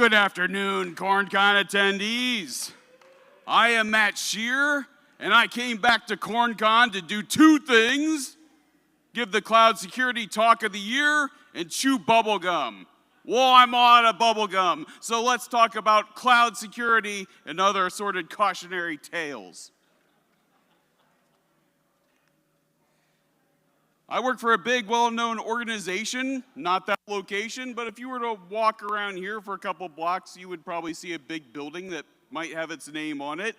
Good afternoon, CornCon attendees. I am Matt Scheurer, and I came back to CornCon to do two things: give the Cloud Security Talk of the Year and chew bubblegum. Well, I'm out of bubblegum, so let's talk about cloud security and other assorted cautionary tales. I work for a big, well-known organization, not that location, but if you were to walk around here for a couple blocks, you would probably see a big building that might have its name on it.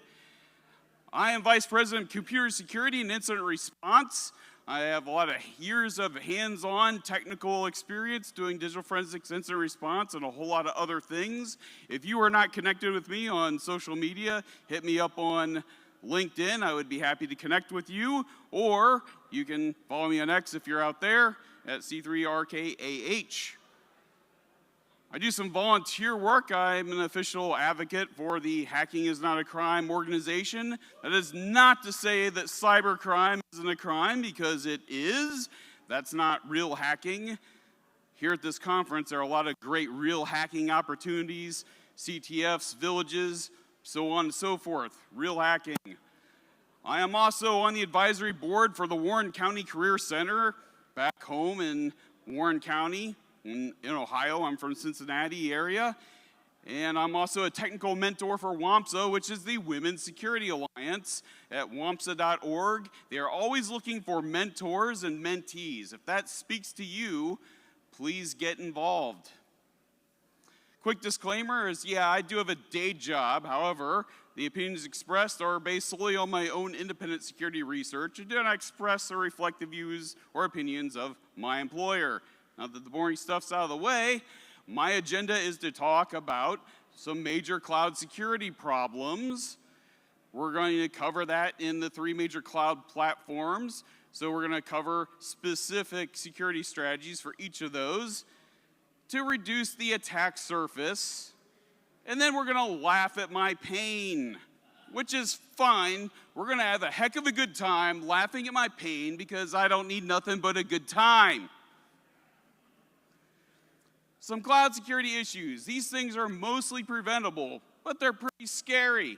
I am Vice President of Computer Security and Incident Response. I have a lot of years of hands-on technical experience doing digital forensics, incident response, and a whole lot of other things. If you are not connected with me on social media, hit me up on LinkedIn. I would be happy to connect with you, or you can follow me on X if you're out there at C3RKAH. I do some volunteer work. I'm an official advocate for the Hacking is Not a Crime organization. That is not to say that cybercrime isn't a crime, because it is. That's not real hacking. Here at this conference, there are a lot of great real hacking opportunities, CTFs, villages, so on and so forth, real hacking. I am also on the advisory board for the Warren County Career Center back home in Warren County in Ohio. I'm from Cincinnati area. And I'm also a technical mentor for WAMSA, which is the Women's Security Alliance at WAMSA.org. They are always looking for mentors and mentees. If that speaks to you, please get involved. Quick disclaimer is, I do have a day job. However, the opinions expressed are based solely on my own independent security research and do not express or reflect the views or opinions of my employer. Now that the boring stuff's out of the way, my agenda is to talk about some major cloud security problems. We're going to cover that in the three major cloud platforms. So we're going to cover specific security strategies for each of those to reduce the attack surface, and then we're gonna laugh at my pain, which is fine. We're gonna have a heck of a good time laughing at my pain, because I don't need nothing but a good time. Some cloud security issues. These things are mostly preventable, but they're pretty scary.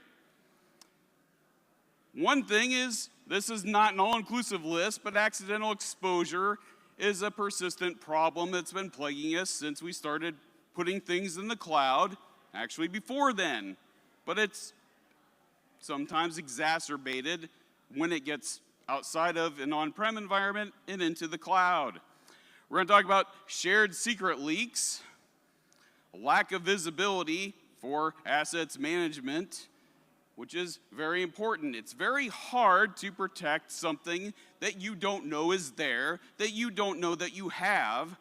One thing is, this is not an all-inclusive list, but accidental exposure is a persistent problem that's been plaguing us since we started putting things in the cloud, actually before then. But it's sometimes exacerbated when it gets outside of an on-prem environment and into the cloud. We're going to talk about shared secret leaks, lack of visibility for assets management, which is very important. It's very hard to protect something that you don't know is there, that you don't know that you have.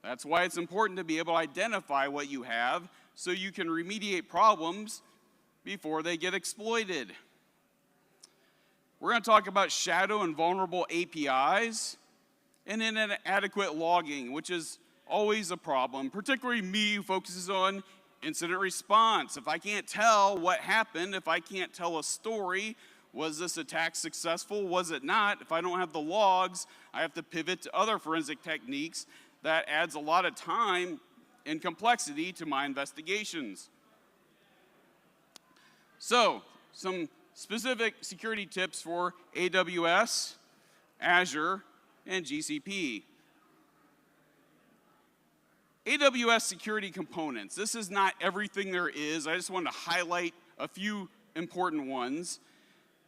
That's why it's important to be able to identify what you have so you can remediate problems before they get exploited. We're going to talk about shadow and vulnerable APIs and inadequate logging, which is always a problem, particularly me who focuses on incident response. If I can't tell what happened, if I can't tell a story, was this attack successful, was it not? If I don't have the logs, I have to pivot to other forensic techniques. That adds a lot of time and complexity to my investigations. So, some specific security tips for AWS, Azure, and GCP. AWS security components. This is not everything there is. I just want to highlight a few important ones.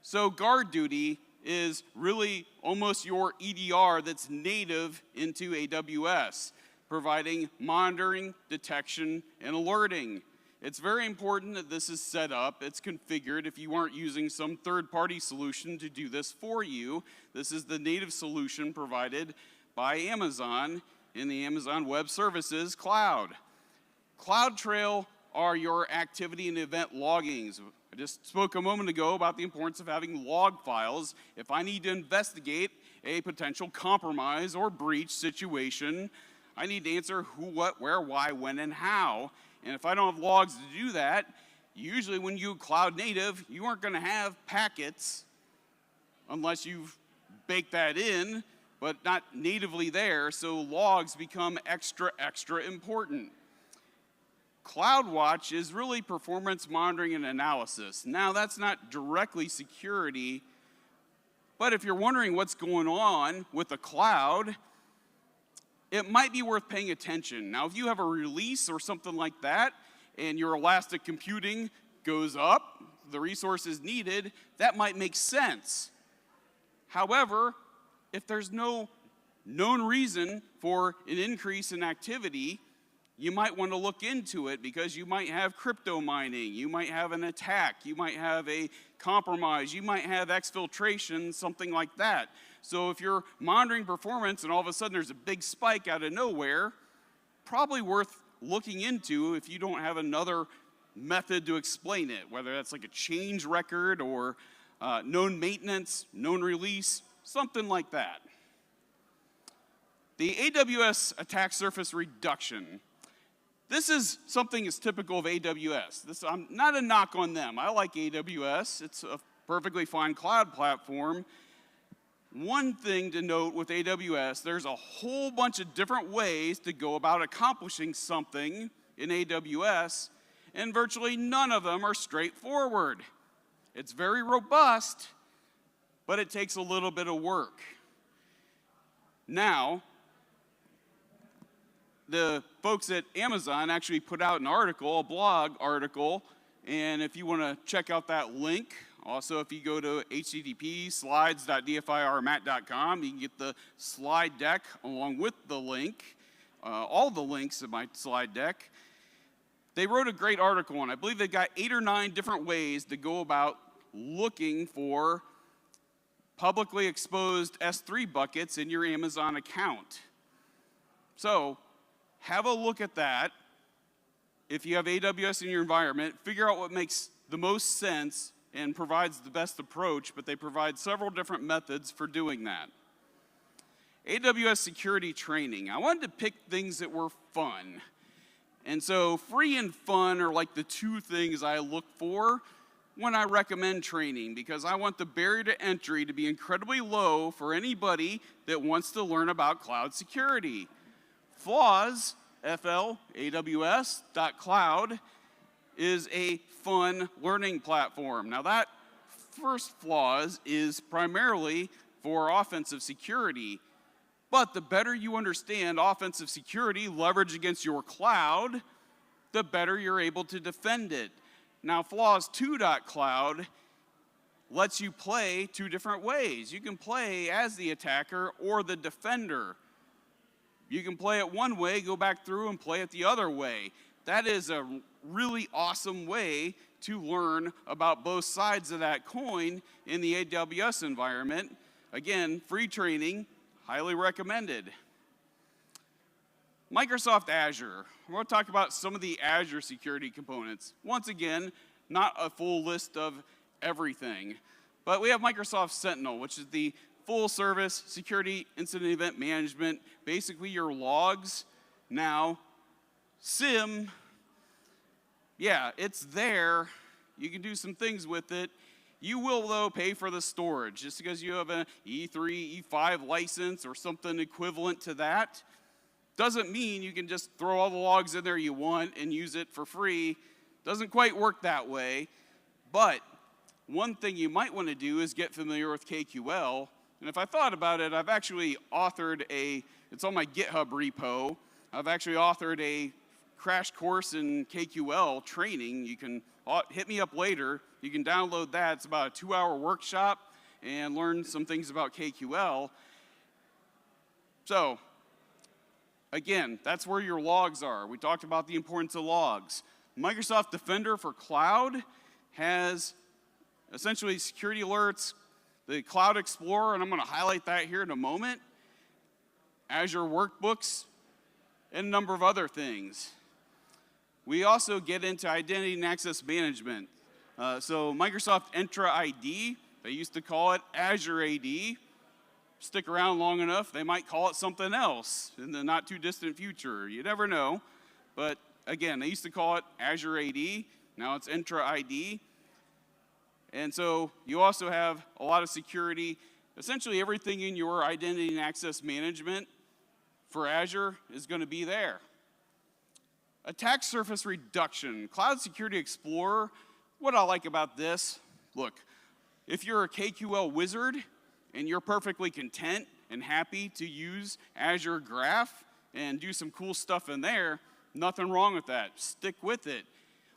So guard duty is really almost your EDR that's native into AWS, providing monitoring, detection, and alerting. It's very important that this is set up, it's configured. If you aren't using some third-party solution to do this for you, this is the native solution provided by Amazon in the Amazon Web Services cloud. CloudTrail are your activity and event loggings. I just spoke a moment ago about the importance of having log files. If I need to investigate a potential compromise or breach situation, I need to answer who, what, where, why, when, and how. And if I don't have logs to do that, usually when you cloud native, you aren't going to have packets unless you've baked that in, but not natively there, so logs become extra important. CloudWatch is really performance monitoring and analysis. Now, that's not directly security, but if you're wondering what's going on with the cloud, it might be worth paying attention. Now, if you have a release or something like that, and your elastic computing goes up, the resources needed, that might make sense. However, if there's no known reason for an increase in activity, you might want to look into it because you might have crypto mining, you might have an attack, you might have a compromise, you might have exfiltration, something like that. So if you're monitoring performance and all of a sudden there's a big spike out of nowhere, probably worth looking into if you don't have another method to explain it, whether that's like a change record or known maintenance, known release, something like that. The AWS attack surface reduction. This is something that's typical of AWS. I'm not a knock on them. I like AWS. It's a perfectly fine cloud platform. One thing to note with AWS, there's a whole bunch of different ways to go about accomplishing something in AWS, and virtually none of them are straightforward. It's very robust, but it takes a little bit of work. Now, the folks at Amazon actually put out an article, a blog article, and if you want to check out that link, also if you go to http://slides.dfirmat.com, you can get the slide deck along with the link, all the links in my slide deck. They wrote a great article, and I believe they've got 8 or 9 different ways to go about looking for publicly exposed S3 buckets in your Amazon account. So, have a look at that. If you have AWS in your environment, figure out what makes the most sense and provides the best approach, but they provide several different methods for doing that. AWS security training. I wanted to pick things that were fun. And so free and fun are like the 2 things I look for when I recommend training, because I want the barrier to entry to be incredibly low for anybody that wants to learn about cloud security. FLAWS, FL-AWS.cloud, is a fun learning platform. Now that first FLAWS is primarily for offensive security, but the better you understand offensive security leverage against your cloud, the better you're able to defend it. Now FLAWS 2.cloud lets you play 2 different ways. You can play as the attacker or the defender. You can play it one way, go back through and play it the other way. That is a really awesome way to learn about both sides of that coin in the AWS environment. Again, free training, highly recommended. Microsoft Azure. We're going to talk about some of the Azure security components. Once again, not a full list of everything, but we have Microsoft Sentinel, which is the full service security incident event management, basically your logs. Now, SIM, yeah, it's there. You can do some things with it. You will, though, pay for the storage. Just because you have an E3, E5 license or something equivalent to that, doesn't mean you can just throw all the logs in there you want and use it for free. Doesn't quite work that way. But one thing you might want to do is get familiar with KQL. And if I thought about it, I've actually authored it's on my GitHub repo. I've actually authored a crash course in KQL training. You can hit me up later. You can download that. It's about a 2-hour workshop and learn some things about KQL. So, again, that's where your logs are. We talked about the importance of logs. Microsoft Defender for Cloud has essentially security alerts, the Cloud Explorer, and I'm going to highlight that here in a moment, Azure Workbooks, and a number of other things. We also get into identity and access management. So Microsoft Entra ID, they used to call it Azure AD. Stick around long enough, they might call it something else in the not too distant future. You never know. But again, they used to call it Azure AD. Now it's Entra ID. And so you also have a lot of security. Essentially everything in your identity and access management for Azure is going to be there. Attack surface reduction. Cloud Security Explorer, what I like about this, look, if you're a KQL wizard and you're perfectly content and happy to use Azure Graph and do some cool stuff in there, nothing wrong with that. Stick with it.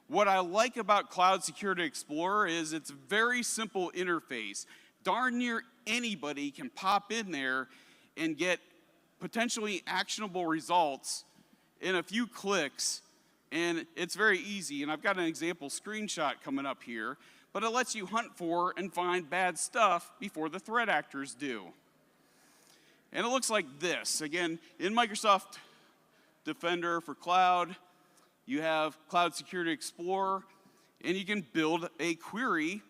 What I like about Cloud Security Explorer is it's a very simple interface. Darn near anybody can pop in there and get potentially actionable results in a few clicks, and it's very easy. And I've got an example screenshot coming up here, but it lets you hunt for and find bad stuff before the threat actors do. And it looks like this. Again, in Microsoft Defender for Cloud, you have Cloud Security Explorer, and you can build a query.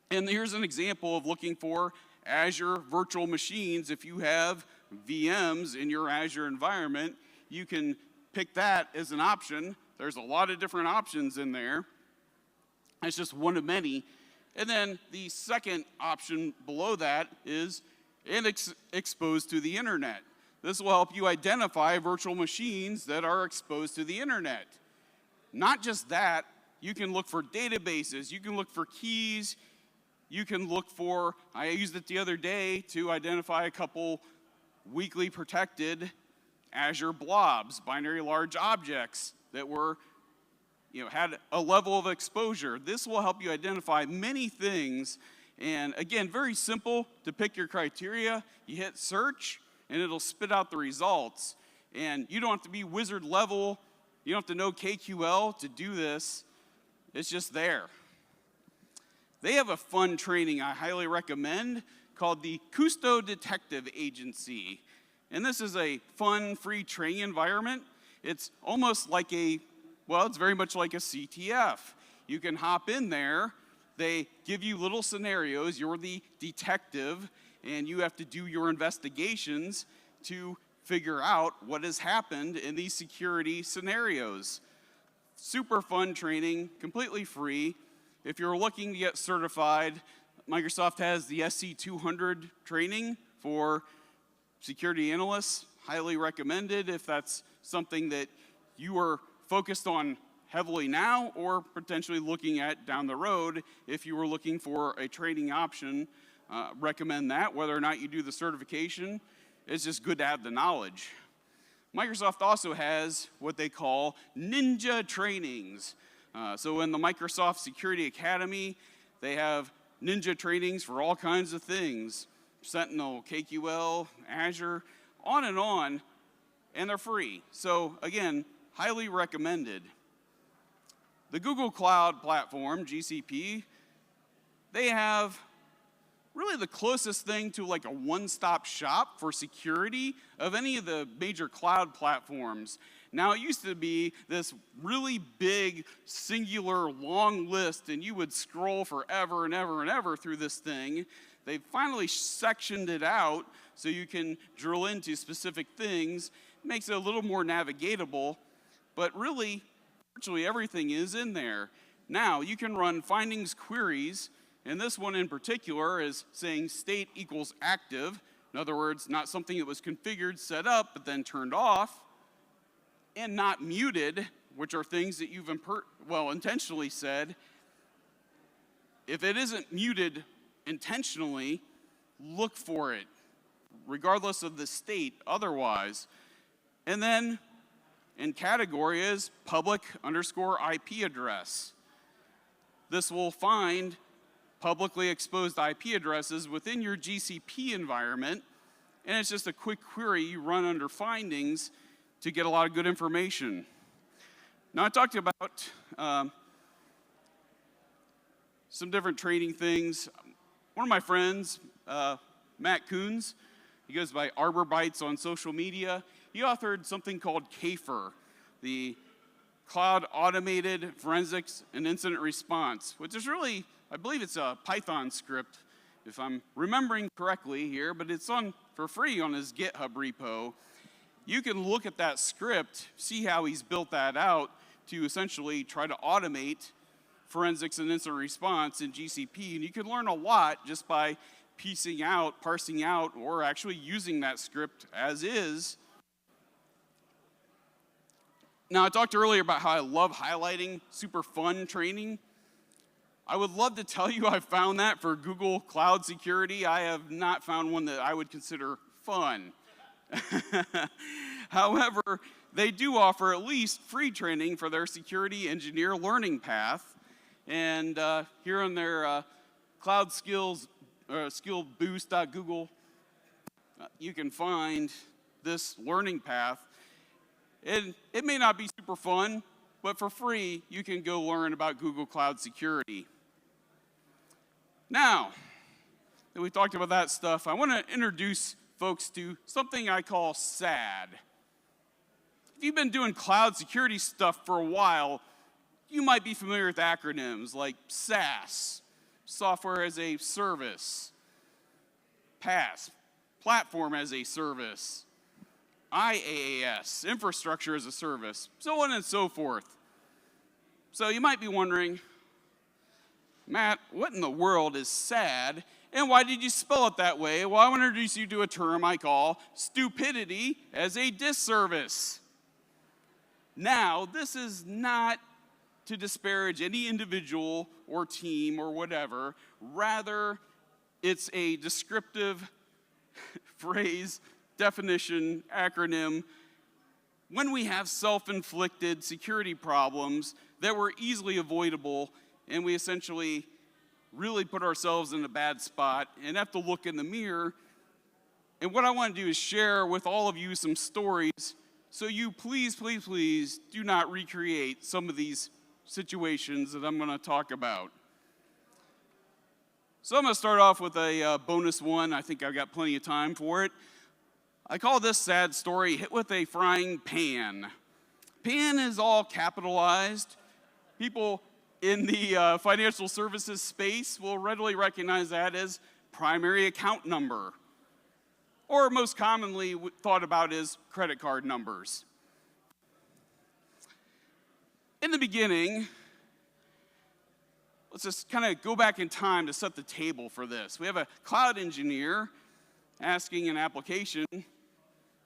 And here's an example of looking for Azure virtual machines. If you have VMs in your Azure environment, you can pick that as an option. There's a lot of different options in there. It's just one of many. And then the second option below that is exposed to the internet. This will help you identify virtual machines that are exposed to the internet. Not just that, you can look for databases, you can look for keys, you can look for, I used it the other day to identify a couple weakly protected Azure blobs, binary large objects that were, had a level of exposure. This will help you identify many things. And again, very simple to pick your criteria. You hit search, and it'll spit out the results. And you don't have to be wizard level. You don't have to know KQL to do this. It's just there. They have a fun training I highly recommend called the Custo Detective Agency. And this is a fun, free training environment. It's almost like it's very much like a CTF. You can hop in there. They give you little scenarios. You're the detective, and you have to do your investigations to figure out what has happened in these security scenarios. Super fun training, completely free. If you're looking to get certified, Microsoft has the SC200 training for security analysts. Highly recommended if that's something that you are focused on heavily now or potentially looking at down the road. If you were looking for a training option, recommend that. Whether or not you do the certification, it's just good to have the knowledge. Microsoft also has what they call ninja trainings. So in the Microsoft Security Academy, they have ninja trainings for all kinds of things. Sentinel, KQL, Azure, on, and they're free. So again, highly recommended. The Google Cloud Platform, GCP, they have really the closest thing to like a one-stop shop for security of any of the major cloud platforms. Now, it used to be this really big, singular, long list, and you would scroll forever and ever and ever through this thing. They've finally sectioned it out so you can drill into specific things. It makes it a little more navigatable, but really, virtually everything is in there. Now, you can run findings queries, and this one in particular is saying state equals active. In other words, not something that was configured, set up, but then turned off, and not muted, which are things that you've intentionally said. If it isn't muted intentionally, look for it, regardless of the state otherwise. And then in category is public_IP address. This will find publicly exposed IP addresses within your GCP environment, and it's just a quick query you run under findings to get a lot of good information. Now, I talked about some different training things. One of my friends, Matt Coons, he goes by Arbor Bytes on social media. He authored something called CAFR, the Cloud Automated Forensics and Incident Response, which is really, I believe it's a Python script, if I'm remembering correctly here, but it's on for free on his GitHub repo. You can look at that script, see how he's built that out to essentially try to automate forensics and incident response in GCP, and you can learn a lot just by piecing out, parsing out, or actually using that script as is. Now, I talked earlier about how I love highlighting super fun training. I would love to tell you I found that for Google Cloud Security. I have not found one that I would consider fun. However, they do offer at least free training for their security engineer learning path. And here on their Cloud Skills, skillboost.google, you can find this learning path. And it may not be super fun, but for free, you can go learn about Google Cloud Security. Now that we talked about that stuff, I want to introduce folks to something I call SAD. If you've been doing cloud security stuff for a while, you might be familiar with acronyms like SaaS, Software as a Service, PaaS, Platform as a Service, IaaS, Infrastructure as a Service, so on and so forth. So you might be wondering, Matt, what in the world is SAD, and why did you spell it that way? Well, I want to introduce you to a term I call stupidity as a disservice. Now, this is not to disparage any individual or team or whatever. Rather, it's a descriptive phrase, definition, acronym, when we have self-inflicted security problems that were easily avoidable, and we essentially really put ourselves in a bad spot and have to look in the mirror. And what I want to do is share with all of you some stories so you please, please, please do not recreate some of these situations that I'm going to talk about. So I'm going to start off with a bonus one. I think I've got plenty of time for it. I call this sad story hit with a frying pan. Pan is all capitalized. People in the financial services space will readily recognize that as primary account number, or most commonly thought about as credit card numbers. In the beginning, let's just kind of go back in time to set the table for this. We have a cloud engineer asking an application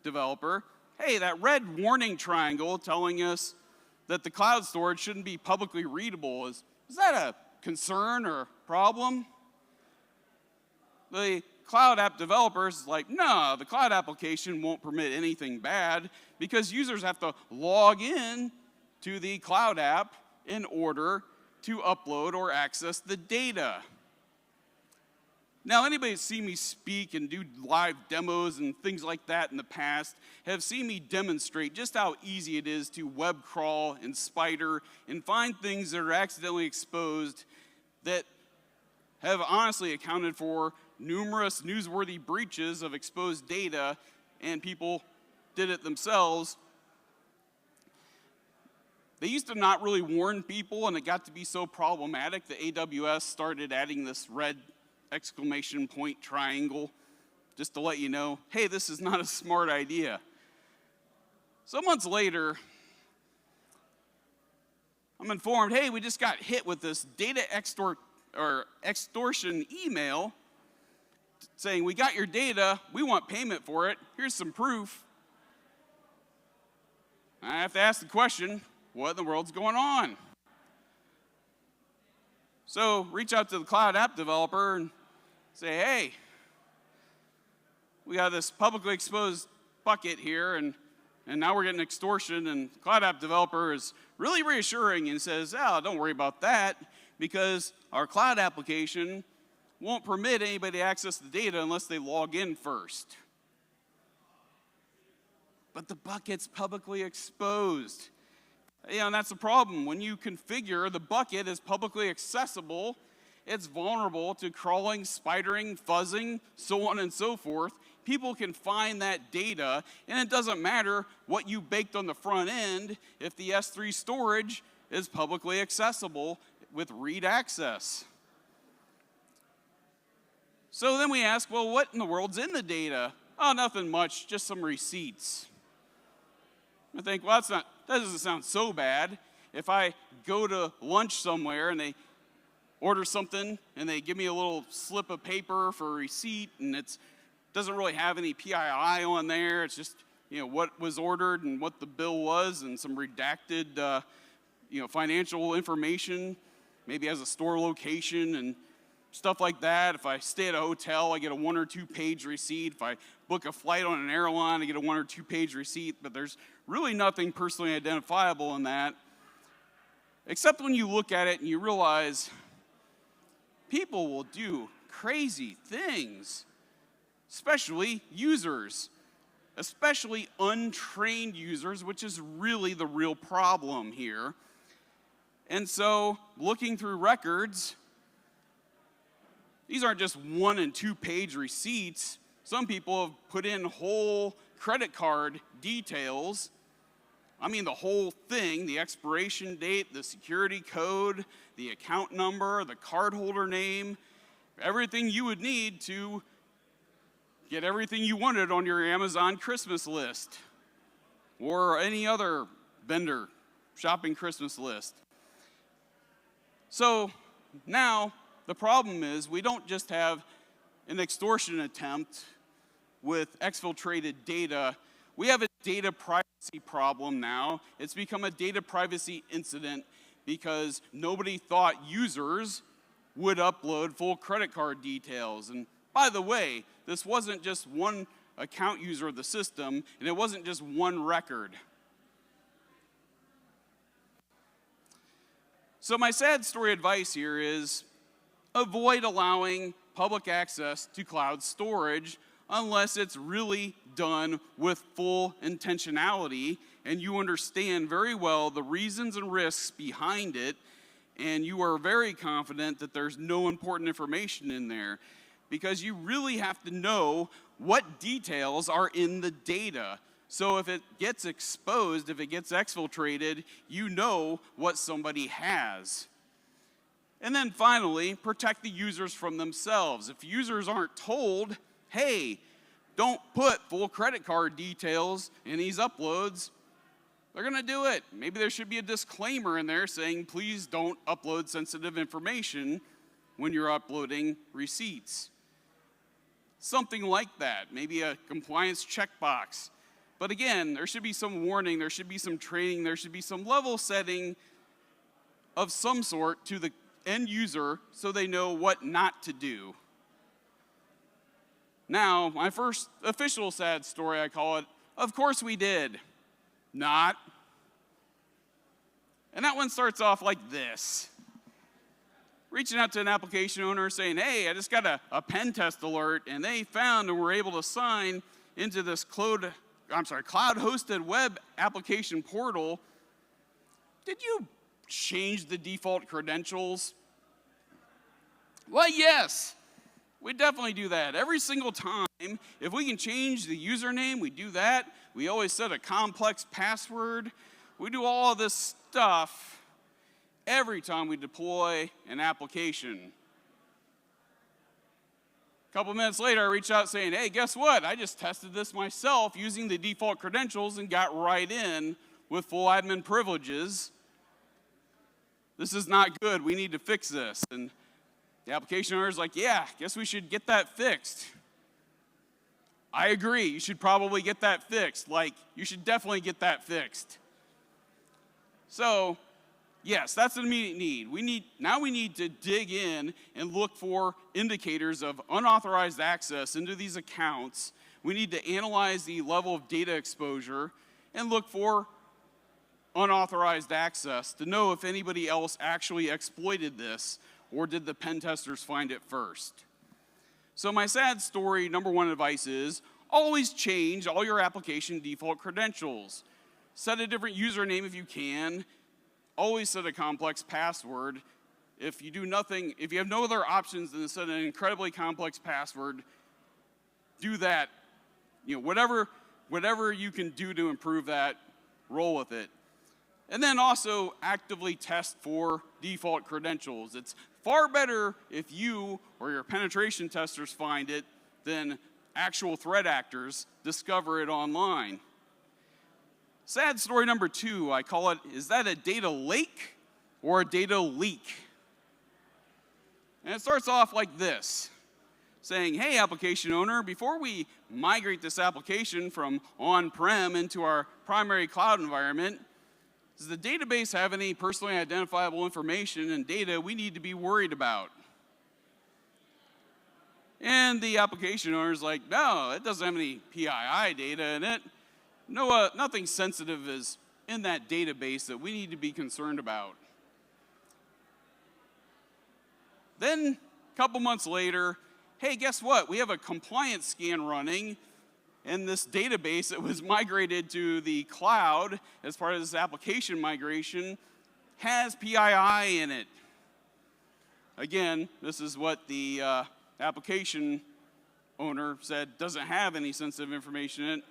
developer, hey, that red warning triangle telling us that the cloud storage shouldn't be publicly readable, is that a concern or problem? The cloud app developer is like, no, the cloud application won't permit anything bad because users have to log in to the cloud app in order to upload or access the data. Now, anybody that's seen me speak and do live demos and things like that in the past have seen me demonstrate just how easy it is to web crawl and spider and find things that are accidentally exposed that have honestly accounted for numerous newsworthy breaches of exposed data, and people did it themselves. They used to not really warn people, and it got to be so problematic that AWS started adding this red exclamation point triangle just to let you know, hey, this is not a smart idea. So months later, I'm informed, hey, we just got hit with this data extortion email saying, we got your data, we want payment for it, here's some proof. I have to ask the question, what in the world's going on? So reach out to the cloud app developer and say, hey, we got this publicly exposed bucket here, and now we're getting extortion, and the cloud app developer is really reassuring and says, oh, don't worry about that, because our cloud application won't permit anybody to access the data unless they log in first. But the bucket's publicly exposed. And that's the problem. When you configure the bucket as publicly accessible, it's vulnerable to crawling, spidering, fuzzing, so on and so forth. People can find that data, and it doesn't matter what you baked on the front end if the S3 storage is publicly accessible with read access. So then we ask, well, what in the world's in the data? Oh, nothing much, just some receipts. I think, well, that doesn't sound so bad. If I go to lunch somewhere and they order something and they give me a little slip of paper for a receipt and it doesn't really have any PII on there, it's just what was ordered and what the bill was, and some redacted, financial information, maybe as a store location and stuff like that. If I stay at a hotel, I get a 1 or 2 page receipt. If I book a flight on an airline, I get a 1 or 2 page receipt. But there's really nothing personally identifiable in that, except when you look at it and you realize people will do crazy things, especially users, especially untrained users, which is really the real problem here. And so, looking through records, these aren't just 1 and 2 page receipts. Some people have put in whole credit card details. I mean, the whole thing, the expiration date, the security code, the account number, the cardholder name, everything you would need to get everything you wanted on your Amazon Christmas list or any other vendor shopping Christmas list. So now the problem is we don't just have an extortion attempt with exfiltrated data. We have a data privacy problem now. It's become a data privacy incident because nobody thought users would upload full credit card details. And by the way, this wasn't just one account user of the system, and it wasn't just one record. So my sad story advice here is avoid allowing public access to cloud storage unless it's really done with full intentionality and you understand very well the reasons and risks behind it, and you are very confident that there's no important information in there, because you really have to know what details are in the data. So if it gets exposed, if it gets exfiltrated, you know what somebody has. And then finally, protect the users from themselves. If users aren't told, hey, don't put full credit card details in these uploads, they're gonna do it. Maybe there should be a disclaimer in there saying, please don't upload sensitive information when you're uploading receipts. Something like that, maybe a compliance checkbox. But again, there should be some warning, there should be some training, there should be some level setting of some sort to the end user so they know what not to do. Now, my first official sad story, I call it, of course we did. Not. And that one starts off like this. Reaching out to an application owner saying, hey, I just got a pen test alert, and they found and were able to sign into this cloud-hosted web application portal. Did you change the default credentials? Well, yes, we definitely do that. Every single time, if we can change the username, we do that. We always set a complex password. We do all of this stuff every time we deploy an application. A couple minutes later, I reach out saying, hey, guess what? I just tested this myself using the default credentials and got right in with full admin privileges. This is not good. We need to fix this. And the application owner is like, yeah, guess we should get that fixed. I agree. You should probably get that fixed. Like, you should definitely get that fixed. So, yes, that's an immediate need. Now we need to dig in and look for indicators of unauthorized access into these accounts. We need to analyze the level of data exposure and look for unauthorized access to know if anybody else actually exploited this, or did the pen testers find it first. So my sad story, number one advice is always change all your application default credentials. Set a different username if you can. Always set a complex password. If you have no other options than to set an incredibly complex password, do that. Whatever you can do to improve that, roll with it. And then also actively test for default credentials. It's far better if you or your penetration testers find it than actual threat actors discover it online. Sad story number two, I call it, is that a data lake or a data leak? And it starts off like this. saying, hey, application owner, before we migrate this application from on-prem into our primary cloud environment, does the database have any personally identifiable information and data we need to be worried about? And the application owner's like, no, it doesn't have any PII data in it. No, nothing sensitive is in that database that we need to be concerned about. Then, a couple months later, hey, guess what? We have a compliance scan running, and this database that was migrated to the cloud as part of this application migration has PII in it. Again, this is what the application owner said doesn't have any sensitive information in it.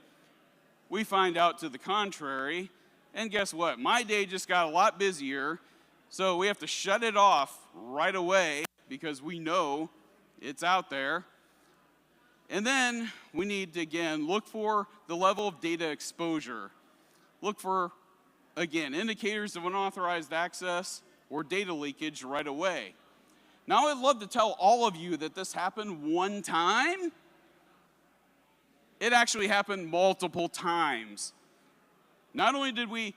We find out to the contrary, and guess what? My day just got a lot busier, so we have to shut it off right away because we know it's out there. And then we need to, again, look for the level of data exposure. Look for, again, indicators of unauthorized access or data leakage right away. Now, I'd love to tell all of you that this happened one time. It actually happened multiple times. Not only did we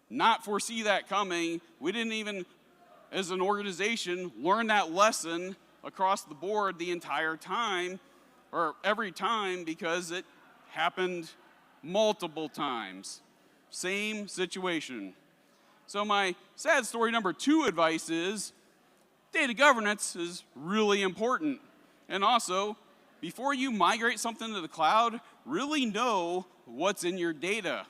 not foresee that coming, we didn't even, as an organization, learn that lesson across the board the entire time, or every time, because it happened multiple times. Same situation. So my sad story number 2 advice is data governance is really important. And also, before you migrate something to the cloud, really know what's in your data.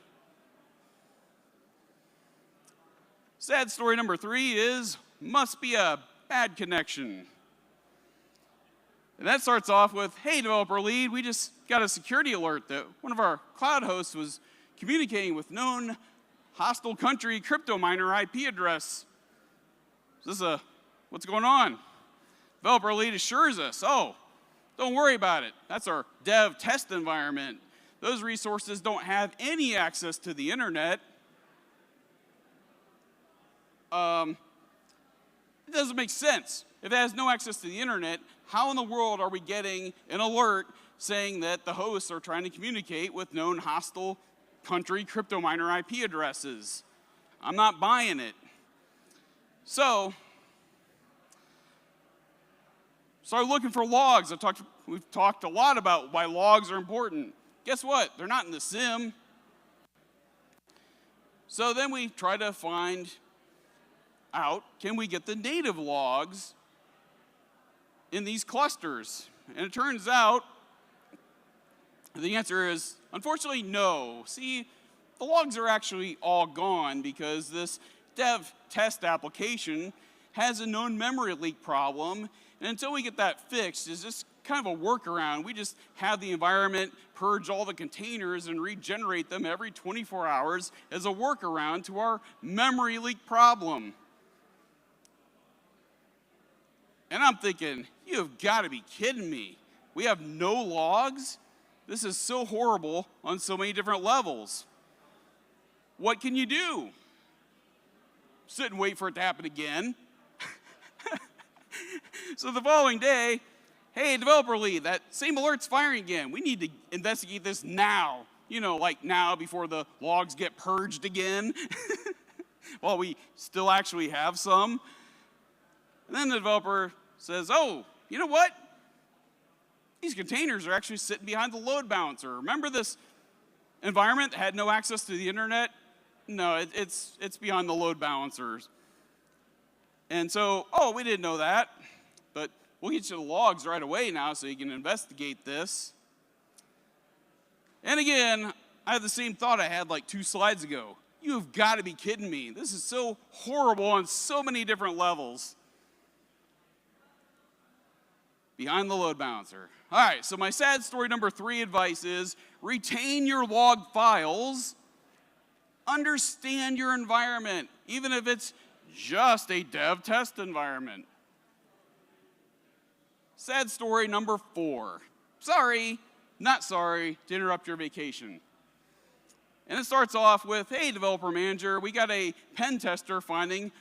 Sad story number 3 is must be a bad connection. And that starts off with, hey, developer lead, we just got a security alert that one of our cloud hosts was communicating with known hostile country crypto miner IP address. What's going on? Developer lead assures us, oh, don't worry about it. That's our dev test environment. Those resources don't have any access to the internet. It doesn't make sense. If it has no access to the internet, how in the world are we getting an alert saying that the hosts are trying to communicate with known hostile country crypto miner IP addresses? I'm not buying it. So, start looking for logs. We've talked a lot about why logs are important. Guess what? They're not in the SIM. So then we try to find out, can we get the native logs in these clusters? And it turns out the answer is, unfortunately, no. See, the logs are actually all gone because this dev test application has a known memory leak problem. And until we get that fixed, it's just kind of a workaround. We just have the environment purge all the containers and regenerate them every 24 hours as a workaround to our memory leak problem. And I'm thinking, you have got to be kidding me. We have no logs? This is so horrible on so many different levels. What can you do? Sit and wait for it to happen again. So the following day, hey, developer lead, that same alert's firing again. We need to investigate this now. You know, like now before the logs get purged again. While we still actually have some. And then the developer says, oh, you know what? These containers are actually sitting behind the load balancer. Remember this environment that had no access to the internet? No, it's behind the load balancers. And so, oh, we didn't know that, but we'll get you the logs right away now so you can investigate this. And again, I have the same thought I had like 2 slides ago. You have got to be kidding me. This is so horrible on so many different levels. Behind the load balancer. All right, so my sad story number 3 advice is retain your log files. Understand your environment, even if it's just a dev test environment. Sad story number 4. Sorry, not sorry to interrupt your vacation. And it starts off with, hey, developer manager, we got a pen tester finding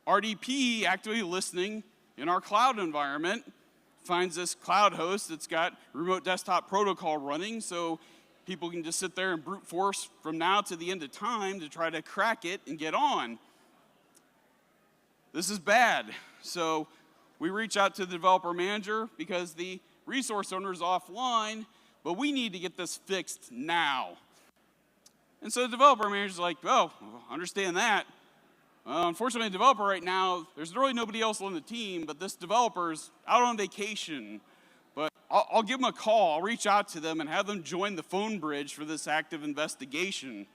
RDP actively listening in our cloud environment finds this cloud host that's got remote desktop protocol running, so people can just sit there and brute force from now to the end of time to try to crack it and get on. This is bad. So we reach out to the developer manager because the resource owner is offline, but we need to get this fixed now. And so the developer manager is like, oh, understand that. Unfortunately, the developer right now, there's really nobody else on the team, but this developer's out on vacation. But I'll give them a call. I'll reach out to them and have them join the phone bridge for this active investigation.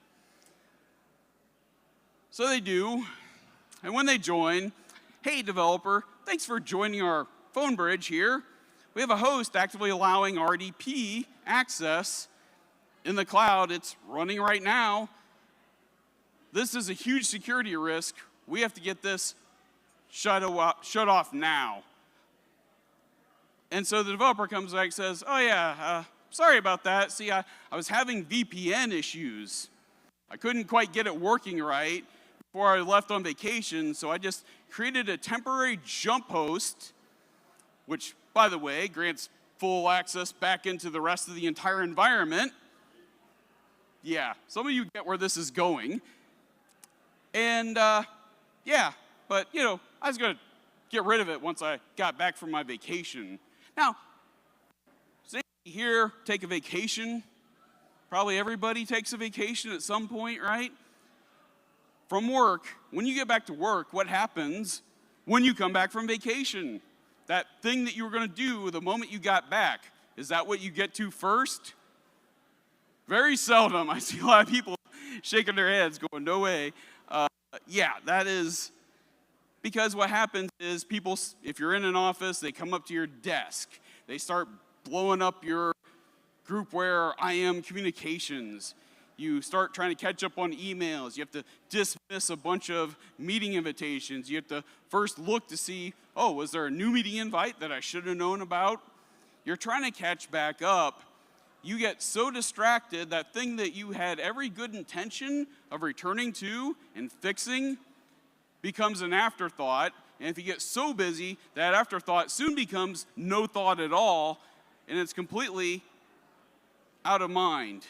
So they do. And when they join, hey, developer, thanks for joining our phone bridge here. We have a host actively allowing RDP access in the cloud. It's running right now. This is a huge security risk. We have to get this shut off now. And so the developer comes back and says, oh yeah, sorry about that. See, I was having VPN issues. I couldn't quite get it working right before I left on vacation, so I just created a temporary jump host, which, by the way, grants full access back into the rest of the entire environment. Yeah, some of you get where this is going. And yeah, but I was going to get rid of it once I got back from my vacation. Now, does anybody here take a vacation? Probably everybody takes a vacation at some point, right? From work, when you get back to work, what happens when you come back from vacation? That thing that you were going to do the moment you got back, is that what you get to first? Very seldom. I see a lot of people shaking their heads going, no way. Yeah, that is because what happens is people, if you're in an office, they come up to your desk. They start blowing up your groupware IM communications. You start trying to catch up on emails. You have to dismiss a bunch of meeting invitations. You have to first look to see, oh, was there a new meeting invite that I should have known about? You're trying to catch back up. You get so distracted, that thing that you had every good intention of returning to and fixing becomes an afterthought. And if you get so busy, that afterthought soon becomes no thought at all, and it's completely out of mind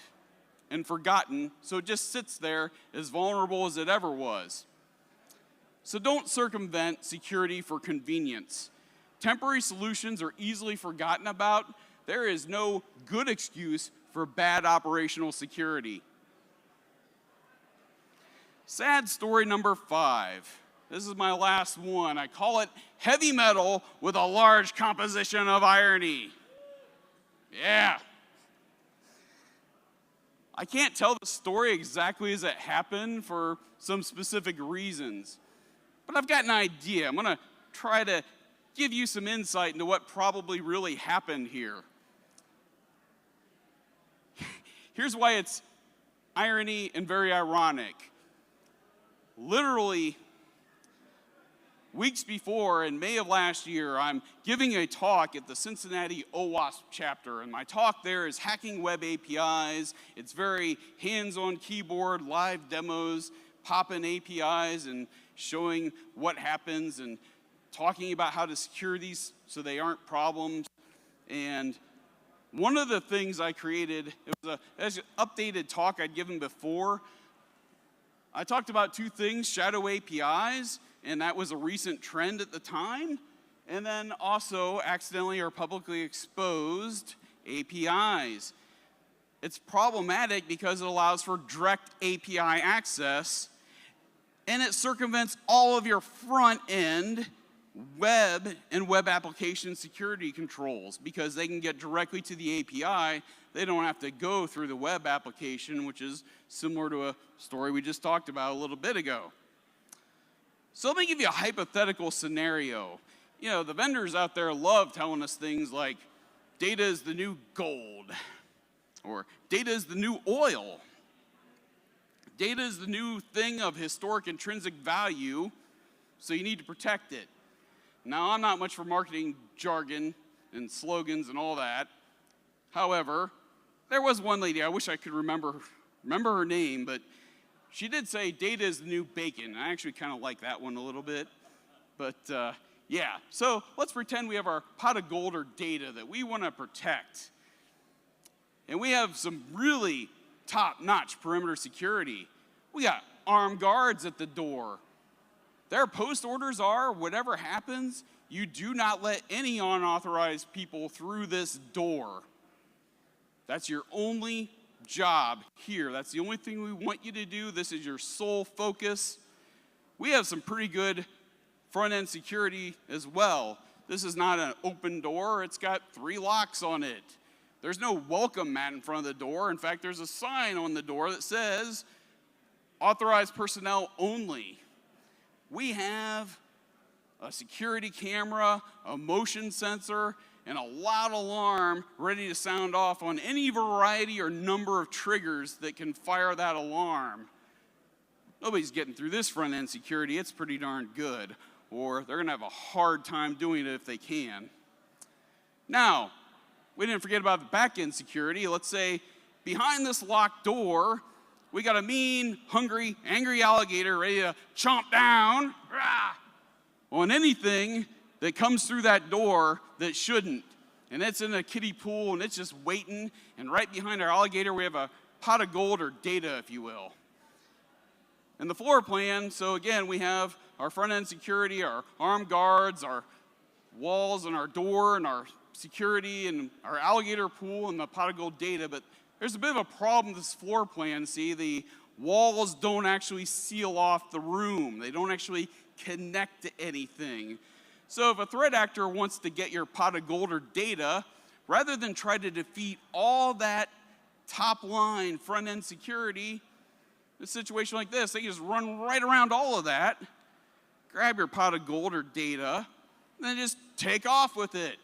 and forgotten, so it just sits there as vulnerable as it ever was. So don't circumvent security for convenience. Temporary solutions are easily forgotten about. There is no good excuse for bad operational security. Sad story number 5. This is my last one. I call it heavy metal with a large composition of irony. Yeah. I can't tell the story exactly as it happened for some specific reasons, but I've got an idea. I'm going to try to give you some insight into what probably really happened here. Here's why it's irony and very ironic. Literally, weeks before, in May of last year, I'm giving a talk at the Cincinnati OWASP chapter, and my talk there is hacking web APIs. It's very hands-on keyboard, live demos, popping APIs and showing what happens and talking about how to secure these so they aren't problems. And one of the things I created, it was an updated talk I'd given before. I talked about 2 things, shadow APIs, and that was a recent trend at the time, and then also accidentally or publicly exposed APIs. It's problematic because it allows for direct API access, and it circumvents all of your front-end web and web application security controls because they can get directly to the API. They don't have to go through the web application, which is similar to a story we just talked about a little bit ago. So let me give you a hypothetical scenario. The vendors out there love telling us things like data is the new gold, or data is the new oil. Data is the new thing of historic intrinsic value, so you need to protect it. Now, I'm not much for marketing jargon and slogans and all that. However, there was one lady, I wish I could remember her name, but she did say data is the new bacon. I actually kind of like that one a little bit. But Yeah, so let's pretend we have our pot of gold or data that we want to protect. And we have some really top-notch perimeter security. We got armed guards at the door. Their post orders are, whatever happens, you do not let any unauthorized people through this door. That's your only job here. That's the only thing we want you to do. This is your sole focus. We have some pretty good front-end security as well. This is not an open door. It's got 3 locks on it. There's no welcome mat in front of the door. In fact, there's a sign on the door that says, authorized personnel only. We have a security camera, a motion sensor, and a loud alarm ready to sound off on any variety or number of triggers that can fire that alarm. Nobody's getting through this front-end security. It's pretty darn good, or they're going to have a hard time doing it if they can. Now, we didn't forget about the back-end security. Let's say behind this locked door, we got a mean, hungry, angry alligator ready to chomp down on anything that comes through that door that shouldn't. And it's in a kiddie pool, and it's just waiting. And right behind our alligator, we have a pot of gold or data, if you will. And the floor plan, so again, we have our front-end security, our armed guards, our walls and our door and our security and our alligator pool and the pot of gold data, but there's a bit of a problem with this floor plan. See, the walls don't actually seal off the room. They don't actually connect to anything. So if a threat actor wants to get your pot of gold or data, rather than try to defeat all that top line front-end security, in a situation like this, they can just run right around all of that, grab your pot of gold or data, and then just take off with it.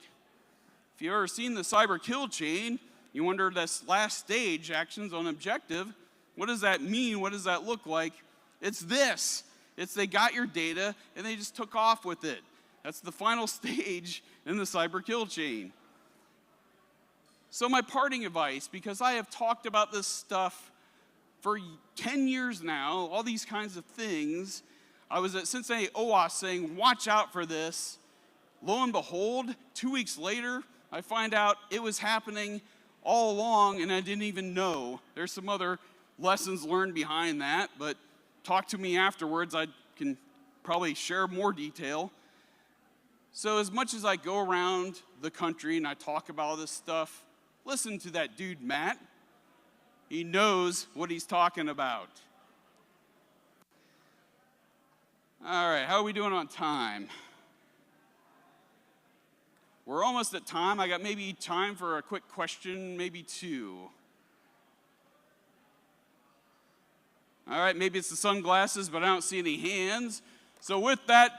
If you've ever seen the cyber kill chain, you wonder this last stage, actions on objective, what does that mean? What does that look like? It's this. It's they got your data and they just took off with it. That's the final stage in the cyber kill chain. So my parting advice, because I have talked about this stuff for 10 years now, all these kinds of things, I was at Cincinnati OWASP saying, watch out for this. Lo and behold, 2 weeks later, I find out it was happening all along and I didn't even know. There's some other lessons learned behind that, but talk to me afterwards. I can probably share more detail. So as much as I go around the country and I talk about all this stuff, listen to that dude, Matt. He knows what he's talking about. All right, how are we doing on time? We're almost at time. I got maybe time for a quick question, maybe 2. All right, maybe it's the sunglasses, but I don't see any hands. So with that,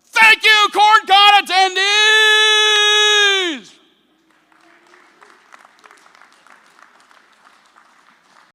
thank you, CornCon!